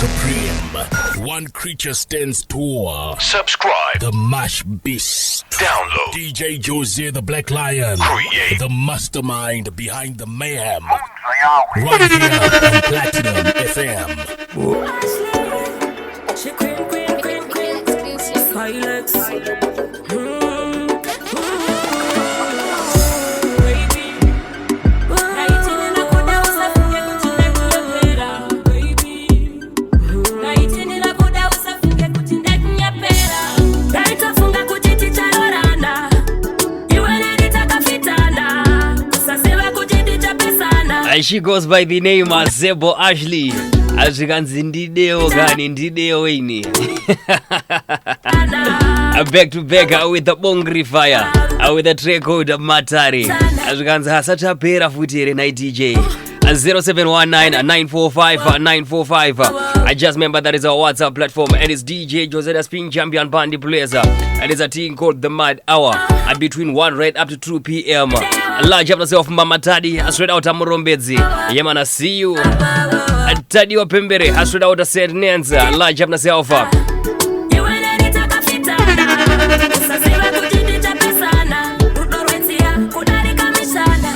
Supreme. One creature stands tall. Subscribe. The Mash Beast. Download. DJ Jose the Black Lion. Create. The mastermind behind the mayhem. Right here on Platinum FM. She goes by the name of Zebo Ashley. Azvikanzi ndideo kani ndideo ini. Back to back with the Bongri Fire. With the track called Matari. Azvikanzi hasatapera futi ere night DJ. 0719-945-945. I just remember that is our WhatsApp platform, and it's DJ Jose Spin Champion Bandi Blazer, and it's a team called the Mad Hour, and between 1 right up to 2 p.m. Large up yourself Mama Tadi, straight out of Murombedzi. Yeah man, I see you. Tadi wa Pembere, straight out of St. Nanza. Large up yourself.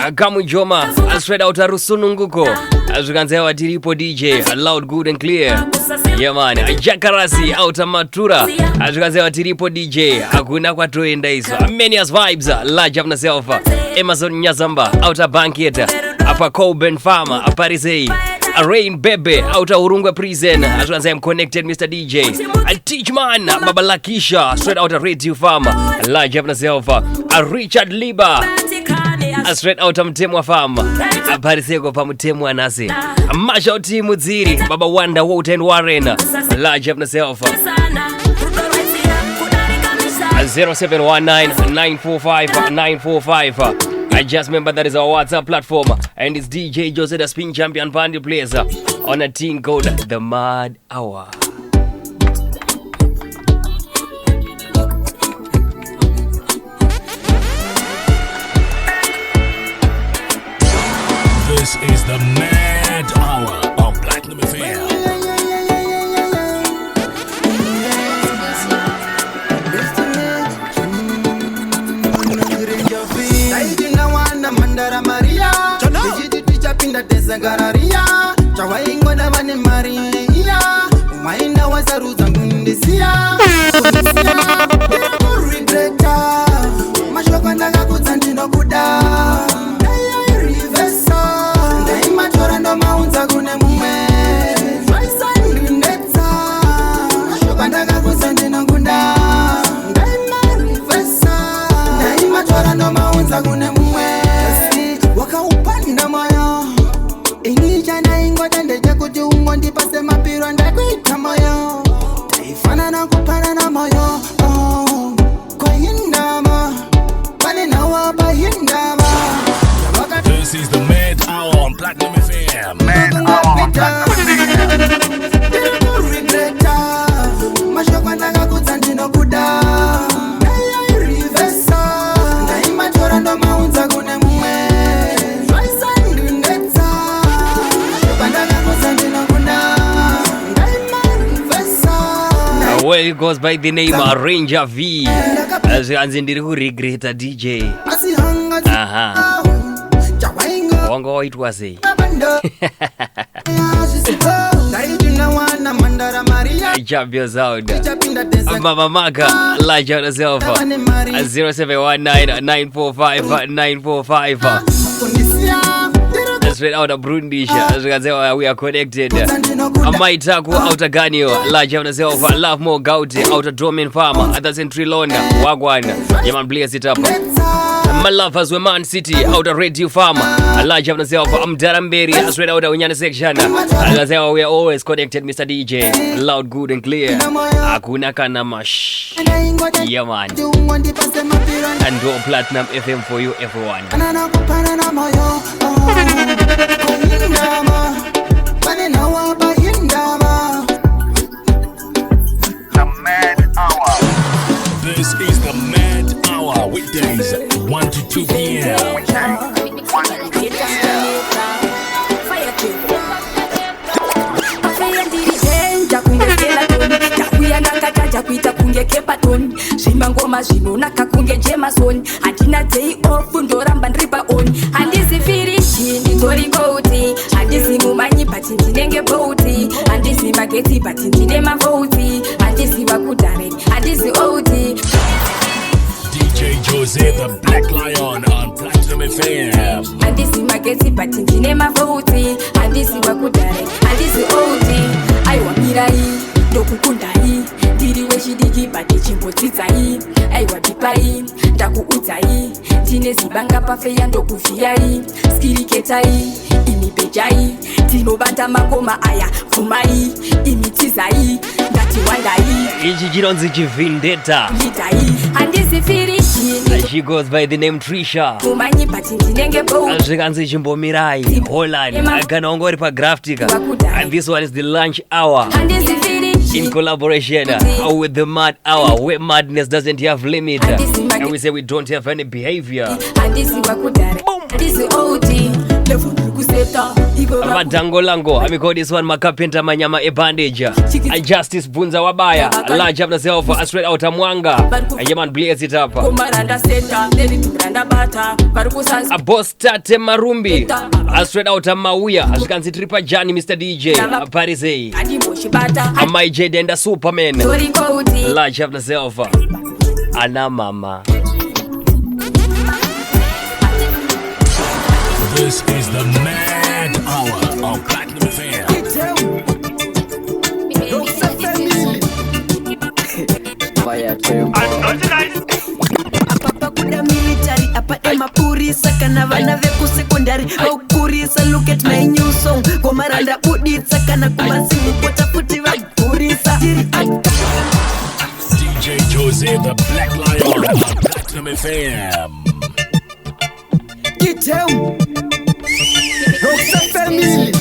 Kamu Joma, straight out of Rusununguko. As you can say, Tiripo DJ, loud, good and clear. Yeah man, Jakarasi out of Matura. As you can say, Tiripo DJ, Akuna Quato in days. Many as vibes, large up yourself. Amazon Nyazamba, out of Bankieta. Apa Coben Farmer, a Parisei. A Rain Bebe, out of Urunga Prison. As you can say, I'm connected, Mr. DJ. A Teach Man, Baba Lakisha, straight out of Radio Farm. Large up yourself. A Richard Liba. Straight out of Mtemwa Farm. Apariseko pa Mtemwa Nasi. Mash out Team Muziri. Baba Wanda, Wout and Warren. Large up yourself. 0719-945-945. I just remember that is our WhatsApp platform. And it's DJ Jose the Spin Champion Bandi Blazer on a team called The Mad Hour. This is the Mad Hour on Platinum FM. Mandara Maria, Vijiti Pinda Desagararia, Chawaingo da Vane Maria, Umaina was a root and Gundisia, Regretta, Mashokanaga Kutantino Buddha, Rivesa, Daimatora no Mounts Agunemume, Rice and Luneta, Mashokanaga Kutantino Buddha, Daima Rivesa, Daimatora no Mounts Agunemume. Waka upanda moyo Inija na ingo dende jakuti ungondi pase mapiro ndakuita moyo Taifana na kupana na moyo Kwa hindama Bale na waba hindama. This is the Mad Hour on Platinum FM. Mad Hour on Platinum FM. Dino regreta Mashokwa naga kutantino kuda Daya rivesa Daima chora ndo maunza kune mume. Well, it goes by the name of Ranger V. As you can regret a DJ. Aha. Wango it was a. Jump your sound. Mama Maga, like yourself. 0719-945-945. Straight out of Burundi, as you can say, we are connected. Amaitaku out of Ganyo, large of yourself, Love More Gauti out of Drumming Farmer, at the Century Londa, Wagwan, Yaman blaze it up. My love as we Man City out of Radio Farmer, a large of yourself, I'm Daramberi, straight out of Unyana section. As I say, we are always connected, Mr. DJ, loud, good, and clear. Akuna Kanamash, Yaman, and do Platinum FM for you, everyone. The Mad Hour. This is the Mad Hour, weekdays 1 to 2 p.m. koma zvinonaka kunge Jameson. Handina day off ndoramba ndripa on. Handisi firishi nditori kouti. Handisi mumanyi but ndinenge bouti. Handisi mageti but ndine mavouti. Handisi vakudare handisi outi. DJ Jose the Black Lion on Platinum FM. Handisi mageti but ndine mavouti. Handisi vakudare handisi outi. Aiwa mirai ndokukundai. Ndiri wechidiki but chimbodzidzai. Aiwa bipai ndakuudzai. Ndine zibanga pafeya ndokuvhiyai. Skiriketai imi bejai. Tinobata makoma aya pfumai. Imi tizai ndati wandai. Ichi chinonzi chivindeta. Lidai handisi firishi. She goes by the name Trisha. Mumanyi but ndinenge bold. Zvikanzi chimbomirai Holland kana ungori pagraftika. And this one is the lunch hour Handisi firishi. in collaboration with the Mad Hour, where madness doesn't have limit, and we say we don't have any behavior. Handisi vakudare handisi outi. Levo kuseta igo Madango lango amecall this one makapenta manyama bandage. And Justice Bunza Wabaya large up yourself straight out Mwanga. And man blaze it up. komaranda seta neri turanda bata varikusanza. A boss Tate Marumbi straight out Mauya. As you can see Tripa Johnny Mr. DJ Parisei. Andimboshi bata And my J and the Superman tori kouti. large up yourself Anna Mama. This is the Mad Hour on Platinum FM. Apapa kuda military apa emapurisa kana vana vekusekondari aukurisa. Look at my new song komaranda buditsa kana kumasimu kota futi vagurisa. DJ Jose the Black Lion on Platinum FM. Get him. Roxa family.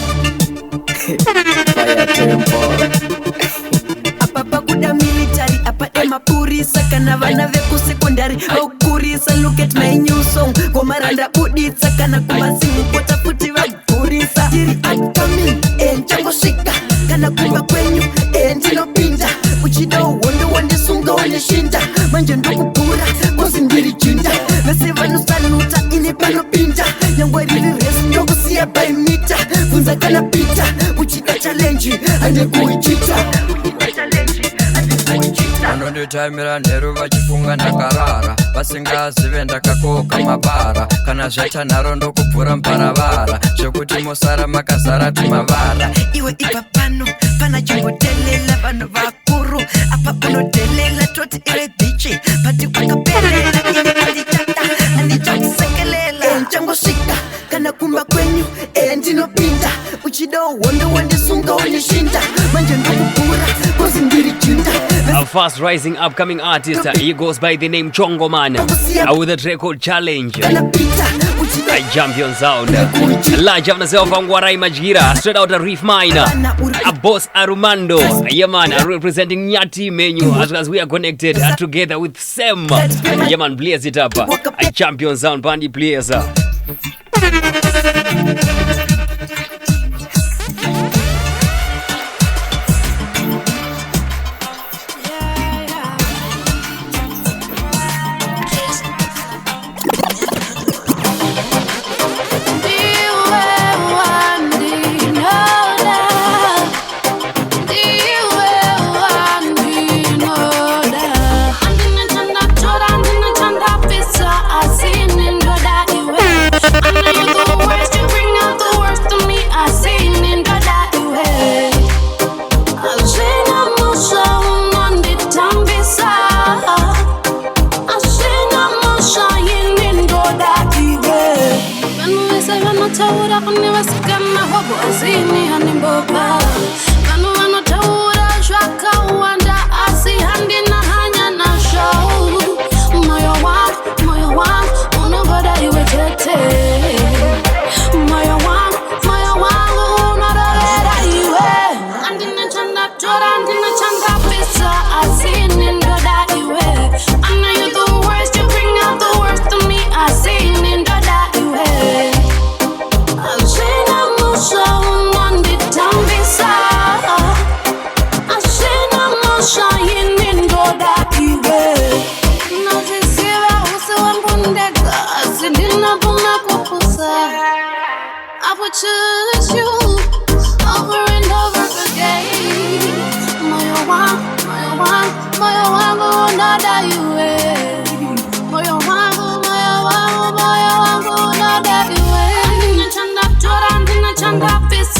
Apapa kuda military apa emapurisa kana vana vekusekondari aukurisa. Look at my new song komaranda buditsa kana kumasimu kota futi vagurisa. Tiri upcoming enchangosvika kana kumba kwenyu endinopinda. Uchida uhondo wandisunga waneshinda. Manje ndokupura kosi ndiri jinda. Vese vanosanuta ine panopinda. Nyangwa riri resi ndokusiya by mita. Kunza kana pita uchida challenge ande kuichita. Vanonditamira nheru vachifunga ndakarara. Vasingazive ndakakoka mabara. Kana zvaita nharo ndokubvura mparavara. Zvekuti mosara makazara timavara. Iwe ipa pano pana chimbotelela vanhu vakuru. Apa unodelela toti iwe bichi. Pati wakapelela ine andichakusekelela. Enchangosvika kana kumba kwenyu endinopinda. Uchida uhondo wandisunga waneshinda. Manje ndokupura kosi ndiri jinda. A fast rising upcoming artist, he goes by the name Chongo Man with a track called Challenge. A champion sound. Large up yourself on Warai Majira, straight out of Reef Miner. A boss Arumando, Yaman representing Nyati Menu as we are connected together with Sem. Yaman blaze it up. A champion sound bandy players. I know you go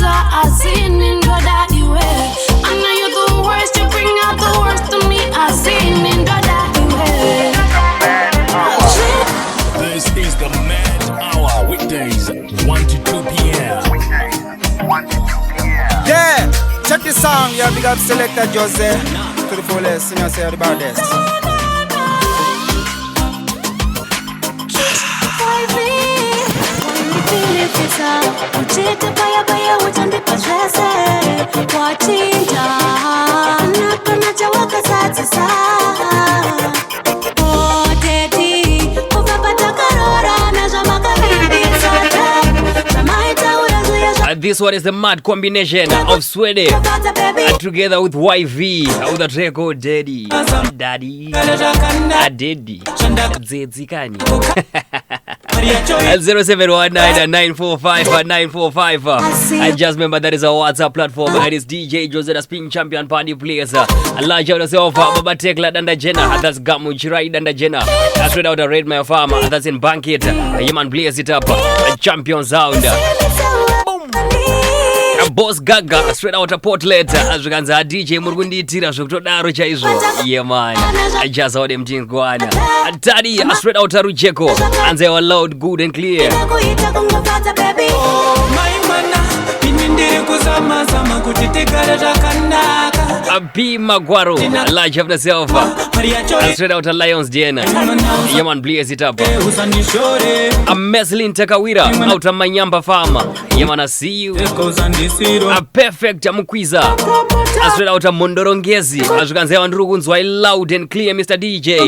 I seen in the daddy way. I know you the worst, you bring out the worst to me. I seen in the daddy way. This is the Mad Hour, weekdays 1 to 2 p.m. Yeah, check this song, yeah, big up selector Jose to the fullest, you know, say the baddest. Uchite paya paya uchandipa stresse wachinja napana chawaka satisa oh teti uvapata karora na zvamakavibisa zvamaita urazuya This one is the mad combination of Swede together with YV with the track called Daddy. Daddy. Daddy. Zedzi kani. 0719945945. I just remember that is our WhatsApp platform. It is DJ Jose, the spin champion party players. Allah yourself, Baba Tekla Danda Jenna. That's Gamu Chirai Danda Jenna. That's straight out of Red My Farmer. That's in Bankit. Yaman blaze it up. A champion sound. Boss Gaga straight out of Portlet. Azvikanza DJ Murgundiitira zvekutodaro chaizvo. Yeah man, I just saw them things go on. Daddy straight out of Rujeko. And they were loud, good and clear. B Maguaro, large of the self. Straight out of Lions Den. Yaman blaze it up. A Meslin Takawira out of Manyamba Farm. Yaman, I see you. A perfect Mukwiza. Straight out of Mondorongezi. As you can say, Andrugunzwa loud and clear, Mr. DJ.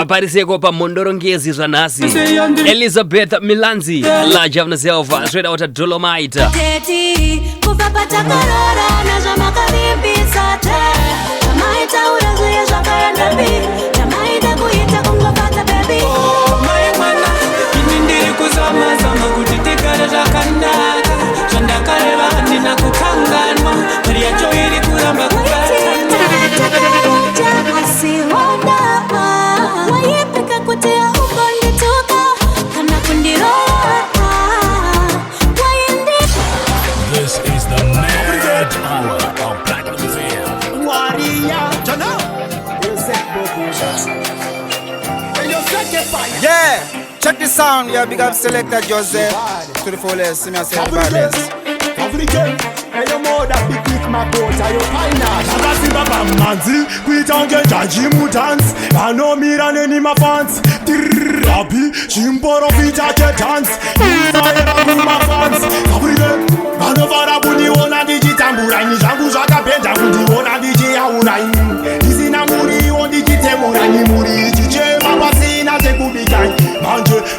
Apariseko pa Mondorongezi Zanasi. Elizabeth Milanzi, large of the self. Straight out of Dolomite. This is the Mad Hour on Platinum FM. Yeah, check this song, yeah, big up selector Jose to the fullest, you know, say the baddest. Eyo moda piknik makota yo finance Akasiba bamanzi Kuitange jaji mutants Banomira neni mafans Rapi Chimporo vita ke dance Isaera kuma fans Kaburige Banovara budi ona diji tamburaini Jangu jaka benda budi ona diji ya uraini Izina muri on diji temurani muri Chiche mapasina tekubikani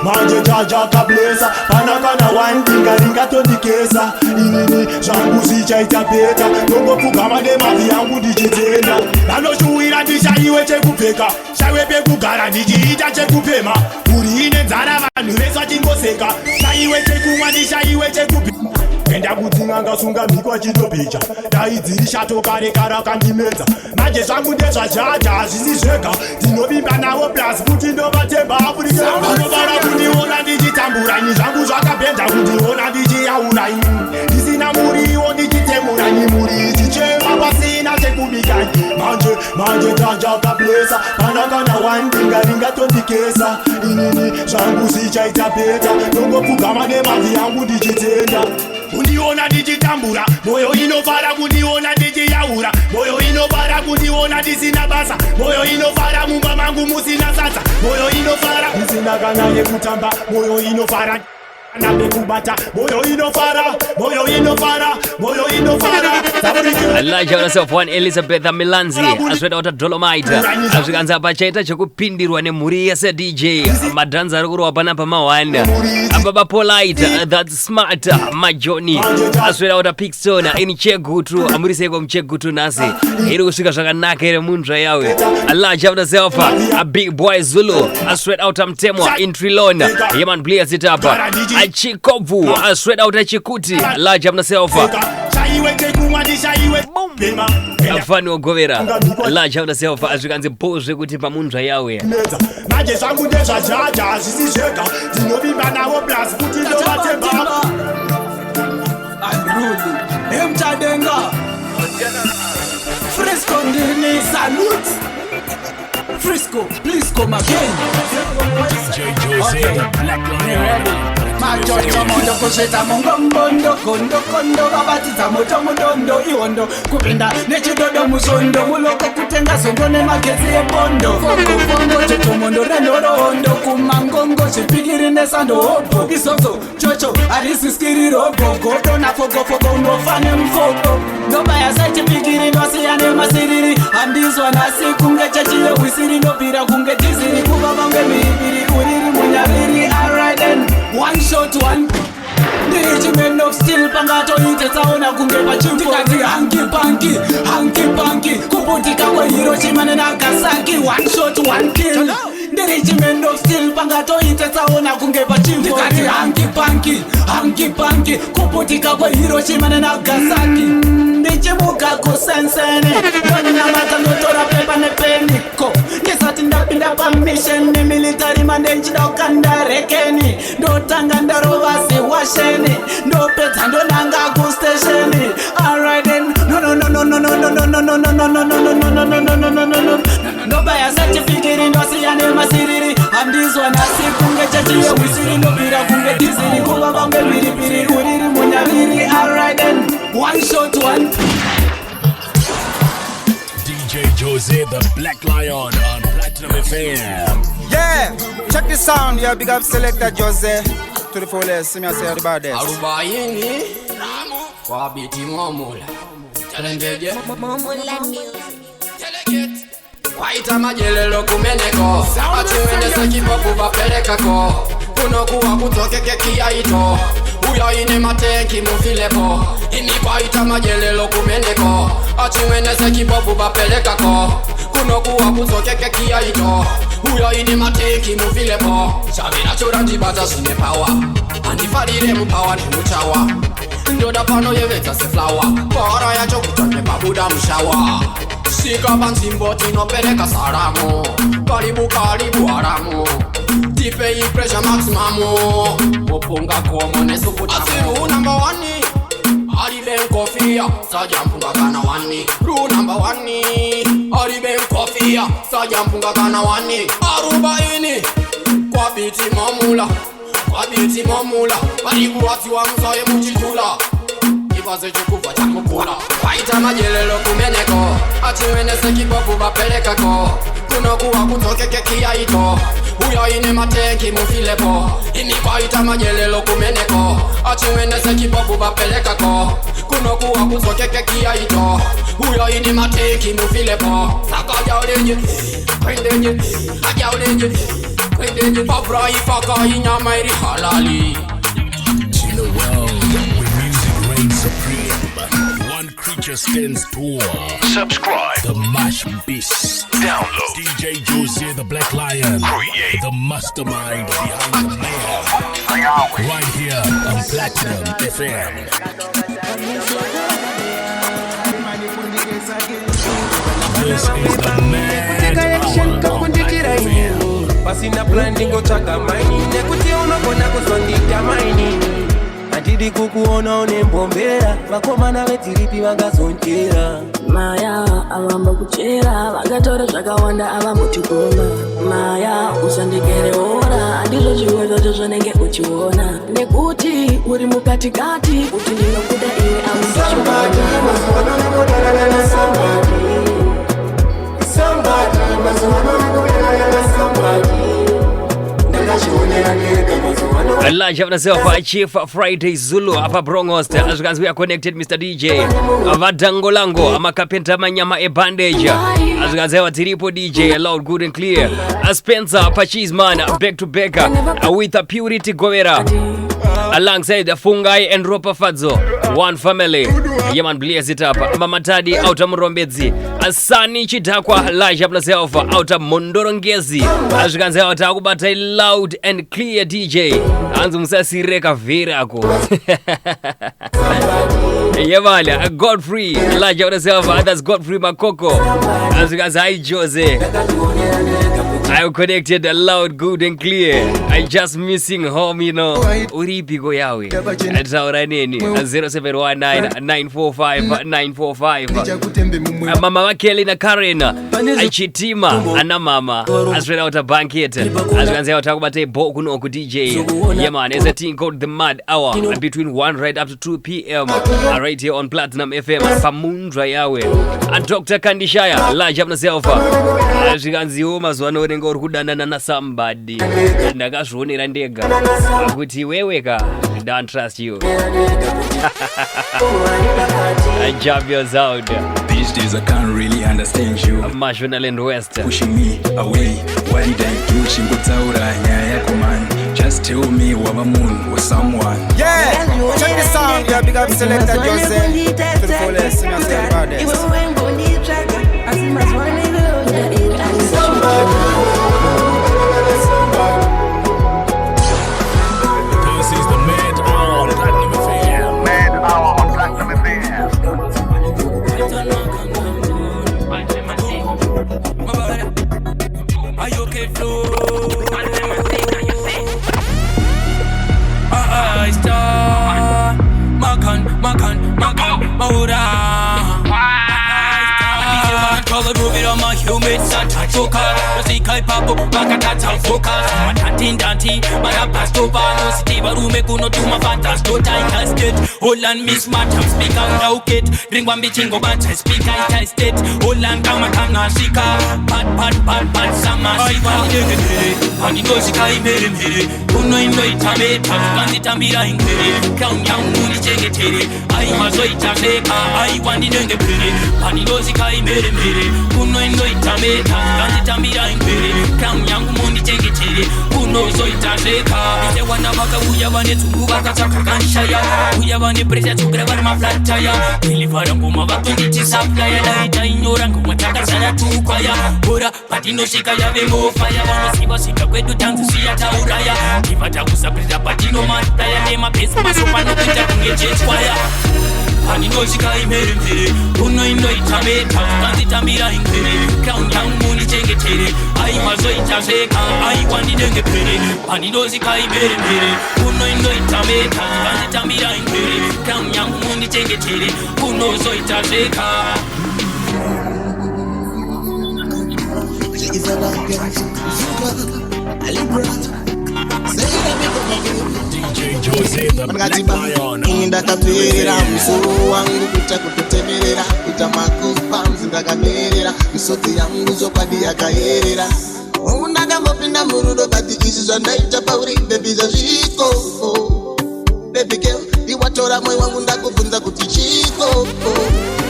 Manje jaja kablesa Panakana wine ringa tondikesa Inini jangu zichaita peta Nongo kugama de mavi yangu dijitenda Nanoshuira ndishaiwe chekupfeka Shaiwe kugara ndichiita chekupema Uri ine nzara vanhu veswa chingoseka Shaiwe chekumwa ndishaiwe chekupema Enda kuti ngasunga mikwa chitopicha Daidziri shato kare kara kandimedza Manje zvangu ndezvajaja hazvisi zvega Ndinovimba nawo plus kuti ndovatemba Afrika Vanovara kundiona ndichitamburani Zvangu zvakapenda kundiona ndichiyaurani Ndisina muriwo ndichitemurani muri chichema pasina chekubikani Manje tanja kablesa Panakana wine ringa tondikesa Inini zvangu zichaita peta Nongo kugama nemavi yangu ndichitenda Kundiona ndichitambura moyo inofara kundiona ndichiyaura moyo inofara kundiona ndisina basa moyo inofara mumba mangu musina sasa moyo inofara ndisina kana yekutamba moyo inofara Kubata, moyo inofara. Allah yourself one Elizabeth Milanzi straight out of Dolomite. Azvikanza pachaita chekupindirwa nemhuri yese DJ madhanza ari kurwa panapa mawana ababa polite that's smart majoni straight out of Pixton in Chegutu amuriseko mchegutu nasi iri kusvika zvakanaka ere munzva yawe. Allah yourself a big boy Zulu straight out of Mtemwa in Trilon Yeman blaze it up Chikovu straight out of Chikuti large of myself afani ogovera large of myself azvikanzi bozve kuti pamunzva yawe manje zvangu ndezvajaja hazvisi zvega ndinovimba navo plus kuti ndovatemba Emchadenga Frisco Ndini salute Frisco, please come again. Okay. Machocho mondo kusheta mongondo kondo kondo babatiza moto mudondo iwondo kupinda nechidodo musondo muloko kutenga sondo nemagezi ebondo fongo chocho mondo rendorondo kumangongo chipigiri nesando hopo isonzo chocho arisiskiri robo godo na fogo unofane mfogo ndoba yasachipigiri nosiyane masiriri handizwa nasi kunge chachile wisiri nobira kunge tiziri kuva vange miribiri uriri munyaviri alright then one shot one the regiment of steel pangato ite taona kunge pachimpo kati hanky panky kuputika kwa Hiroshima na Nagasaki one shot one kill the regiment of steel pangato ite taona kunge pachimpo kati hanky panky kuputika kwa Hiroshima na Nagasaki ndichimuka kusensene kwenye mata notora pepa ne peniko nisati ndapinda pa mission ni military manage ndokanda rekeni ndotanga ndarovasi washeni ndopedza ndonanga ku station alright then no ndobaya certificate ndosiyane masiriri handizwa nasi kunge chachiye wisiri ndobira kunge diziri kuva vange miripiri uriri munyaviri alright then one shot one DJ Jose the Black Lion on Platinum FM. Yeah, check this sound, yeah, big up selector Jose to the fullest, see me say the baddest. Arubaini kwa biti momula Chalengeje Momula music. Waita majelelo kumeneko Achiwende sekipo kubapelekako Kunokuwa kutokeke kiaito Uyo ini mateki mufilepo Ini waita majelelo kumeneko Achiwende sekipo kubapelekako Kunokuwa kutokeke kiaito Uyo ini mateki mufilepo Shavira chura njibata sine power Andifalire mupawa ni muchawa Ndoda pano yeveta se flower Bora ya chokutake babuda mshawa Shika bansimboti no peleka salamu Karibu haramu Tipe yi pressure maximum Opunga komo nesukuta Asiru number one Ariben kofia Saja mpunga kana wani Ru number one Ariben kofia Saja mpunga kana wani Arubaini Kwa biti mamula Baribu wati wa msaye mchitula Ibaze chukufa chamukula Waita majelelo kumeneko Achiwene sekipopu bapelekako Kunokuwa kutokeke kiaito Uyo ine mateki mufilepo Ini waita majelelo kumeneko Achiwene sekipopu bapelekako Kunokuwa kutokeke kiaito Uyo ine mateki mufilepo Saka jaulenye Kwendenye Ajaulenye Kwendenye Babra ifaka inyama iri halali In a world where music reigns supreme, one creature stands tall. Subscribe. The Mash Beast. Download. DJ Jose the Black Lion. Create. The mastermind behind the mayhem. Right here on Platinum FM. This is the MADHOUR. Pasina blending go chaka maini nekuti unokona kuzondita maini Atidi kukuona unembombera vakomana vetiripi vangazonjera Maya avamba kuchera vakatora zvakawanda avambotikoma Maya usandigereora andizvo chiwezo chozvonenge uchiona nekuti uri mukatikati kuti ndinokuda iwe Lunch of the Chief Friday Zulu apa Brongost as we are connected Mr. DJ Avadango Lango amakapenta manyama e bandage as gazewa Triple DJ loud good and clear Spencer Pachisman back to back with a Purity Govera alongside Fungai and Ropa Fadzo one family Yaman blaze it up Mama Tadi out of Murombedzi Asani Chidakwa Lunch of the out of Mondorongezi as gazewa takubata loud and clear DJ Anzu msasireka virako Yevale Godfrey Lunch of the that's Godfrey Makoko as Jose I'm connected loud, good and clear. I just missing home, you know. Uripiko yawe. Taura nini 0719-945-945. Mama wakeli na Karen achitima ana mama aswera uta banket azanzia utakubate bo kuno ku DJ. Yeah man, it's a thing called the Mad Hour between 1 right up to 2 p.m. right here on Platinum FM Pamundra yawe. And Dr. Kandishaya large up yourself. Azvikanziwo mazuano unenge uri kudanana na somebody. Ndakazvionera ndega kuti wewe ka don't trust you. I jump your sound. These days I can't really understand you. National and West pushing me away. Why did I do chingutaura nyaya kuman? Just tell me waba moon or someone. Yeah, check the sound. Yeah, big up selector Jose. To the fullest, you know, say about this. This is the Mad Hour on Platinum FM. Mad Hour on Platinum FM. Are you okay, flow? I star Makan, Maura. Color movie on my humid side. Focus, the kai papo, Makata, focus. Matantin Danti, Marapasto, Pano, Steve, Rume, Kuno, Tuma, Fantasto, Tight it. Holland, Miss Matam, speak out, now it. Drink one bitchingo, but I speak, I test it. Holland, Kamakana, Shika, Pat, Sama, Shiva, and it goes, I made him hit it. Kuno, in the Tame, Tambira, in Kiri, Crown Young, Mooney, take it. I was wait, I wanted in the pretty. And it goes, I made him hit it. Kuno ino itameta Tambira impere Crown yangu mundi tengetele Kuno zo itasheka Ite wana maka uya wane tungu waka chaka kanshaya Uya wane presa chukre wana maflataya Ilivara nguma wako niti saplaya Laita inyora nguma chaka sana tukwaya Ora patino shika ya vemo faya Wano siwa shika kwedu tanzu siya tauraya Kifata kusaprita patino mataya Nema pesa masopano kuja kungeche chwaya Pani noshika imere mpere Kuno ino itameta Tambira impere Crown yangu mundi tengetele Ai mazo itasheka Ai wandi nenge pere Pani noshika imere mpere Kuno ino itameta Tambira impere Crown yangu mundi tengetele Kuno zo itasheka DJ Jose the Black Lion. Ndakapera musoro wangu kuita kutemerera kuita makupa mzindakamerera misodzi yangu zokwadi yakaerera undakambopinda murudo kati izvi zvandaita pauri bebi zvazviko baby girl iwatora mwoyo wangu ndakubvunza kuti chiko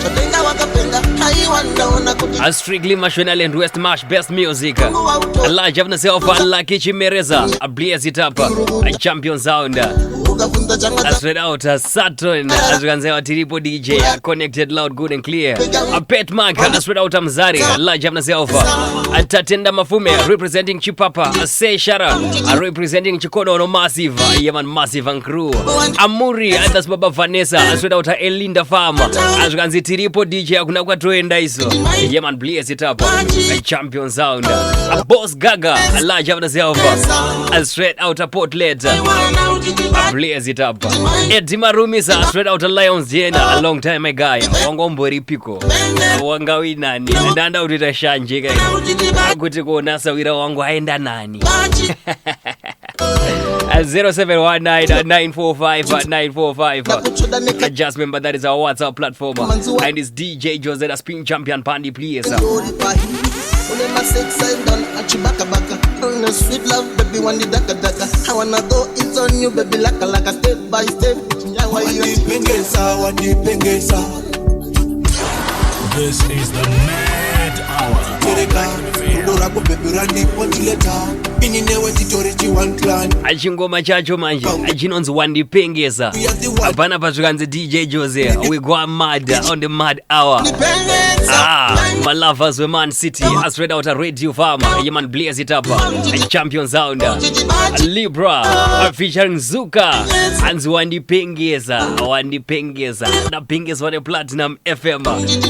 zvatenga wakapenga aiwa ndaona kuti A strictly national and West Marsh best music. Allah Javna Selfa, Lucky Chimereza, a blaze it up, a champion sound. As read out a Saturn, as we can say, a Triple DJ, connected loud, good and clear. A pet mark, as read out Mzari, Allah Javna Selfa, a Tatenda Mafume, representing Chipapa, a Say Shara, representing Chikono Massive, Yaman Massive and crew. Amuri, and that's Baba Vanessa, as read out Elinda Farm, as we can see, Triple DJ, Kunakwa Toenda Iso, Yaman blaze it up, a champion sound. A Boss Gaga, a large of the Selva, a straight out a portlet, a blaze it up. Edima Rumisa, straight out a Lion's Den, a long time a guy, Wangombori Pico, Wangawina, and out with a Shanjiga. I could go Nasa with a Wangwainda Nani. 0719-945-945. Just remember that is our WhatsApp platform, and it's DJ Jose, the spin champion Pandy please. Sweet love, baby, one daka daka. I wanna go, it's on you, baby, laka step by step. This is the Mad Hour. Achingoma chacho manje achinonzi wandipengesa apana pazvikanzi DJ Jose we go mad on the Mad Hour. lovers with Man City. I spread out a radio farmer. Yeah, man, blaze it up. And champion sound. Libra featuring Zuka. And Wandi Pengeza. Na Pengeza on the Platinum FM.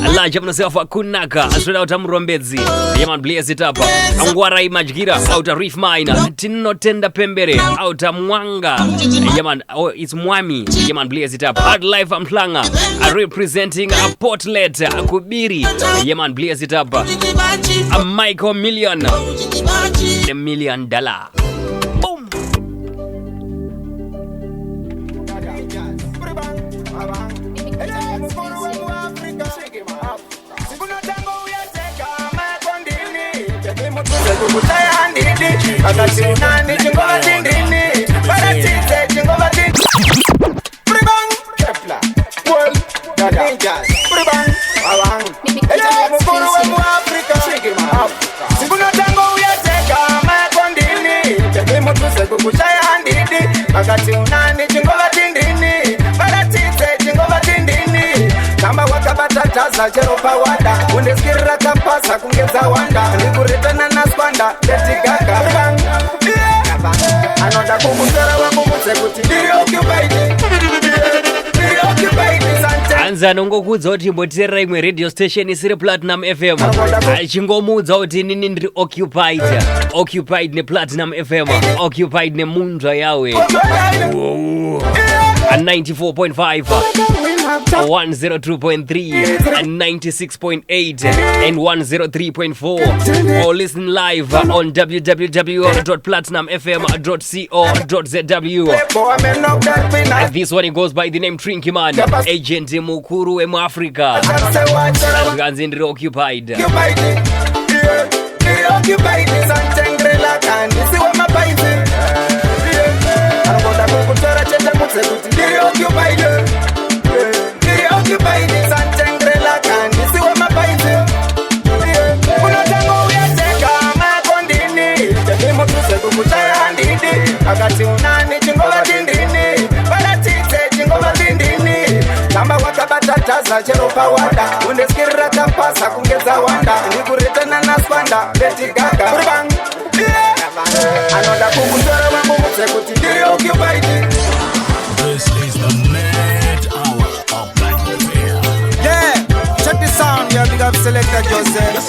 Allah jam myself a Kunaka. I spread out a Murombezi. Yeah, man, blaze it up. Angwara Imajgira out a Reef Mine. Tino Tenda Pembere out a Mwanga. Yeah, man, oh, it's Mwami. Yeah, man, blaze it up. Hard Life and Planga. Representing a Portlet. A Kubiri. Yeah, man, blaze it up. A Michael Million. $1 million. Boom. Undeskirra kapasa kungeza wanda ndikuretana na skwanda Leti Gaga Anoda kumusera wangu mutse kuti anza nongokudza kuti mboterera imwe radio station isiri Platinum FM achingomudza kuti nini ndiri occupied ne Platinum FM occupied ne munzva yawe 94.5 102.3 and 96.8 and 103.4 or listen live on www.platinumfm.co.zw. And this one goes by the name Trinky Man, agent mukuru emu Africa. Ganzindri occupied. Akati unani chingova tindini Balatite chingova tindini Kamba wakabatataza chero pawada Undeskirra kampasa kungeza wanda Ndikuretana na skwanda Leti Gaga Urban Anoda kumusera wangu mutse kuti ndiri occupied. This is the Mad Hour of Black FM. Yeah, check this sound, yeah, big up selector Joseph.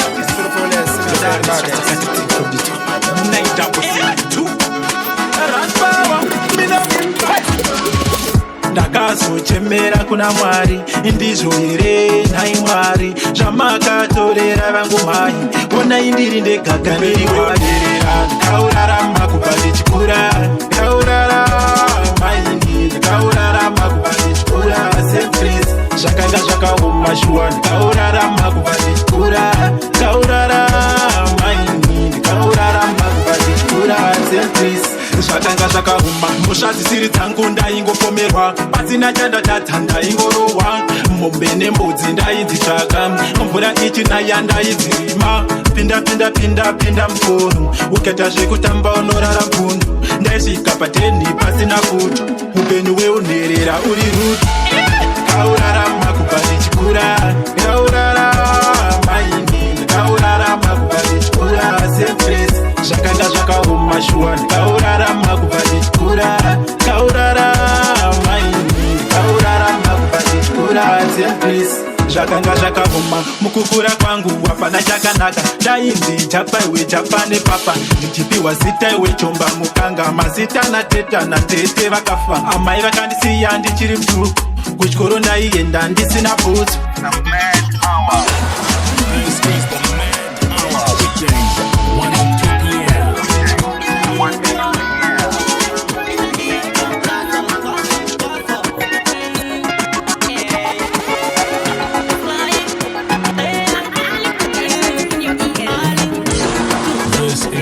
ndakazochemera kuna Mwari indizvo here nhai Mwari zvamakatorera vangu mai onai ndiri ndegaga ndiri waderera ndikaurarama kubva ndichikura ndikaurarama ini ndikaurarama kubva ndichikura sepris zvakanga zvakaoma shuwa ndikaurarama kubva ndichikura ndikaurarama ini ndikaurarama kubva ndichikura sepris zvakanga zvakauma mhosva dzisiri dzangu ndaingopomerwa pasina chandatadza ndaingorohwa mombe nembudzi ndaidzitsvaka mvura ichinaya ndaidzirima pinda mukoro ukaita zvekutamba unorara mpundu ndaisvika pateni pasina futi upenyu weunherera uri ruti ndikaurarama kubva ndichikura ndikaurarama ini ndikaurarama kubva ndichikura sepres zvakanga zvakaoma shuwa ndikaurarama kubva ndichikura ndikaurarama ini ndikaurarama kubva ndichikura sepres zvakanga zvakaoma mukukura kwangu hapana chakanaka ndainzi japaiwe japane papa ndichipiwa zita iwe chomba mukanga mazita nateta natete vakafa amai vakandisiya ndichiri mtuku kuchikoro ndaienda ndisina bhutsu. This is the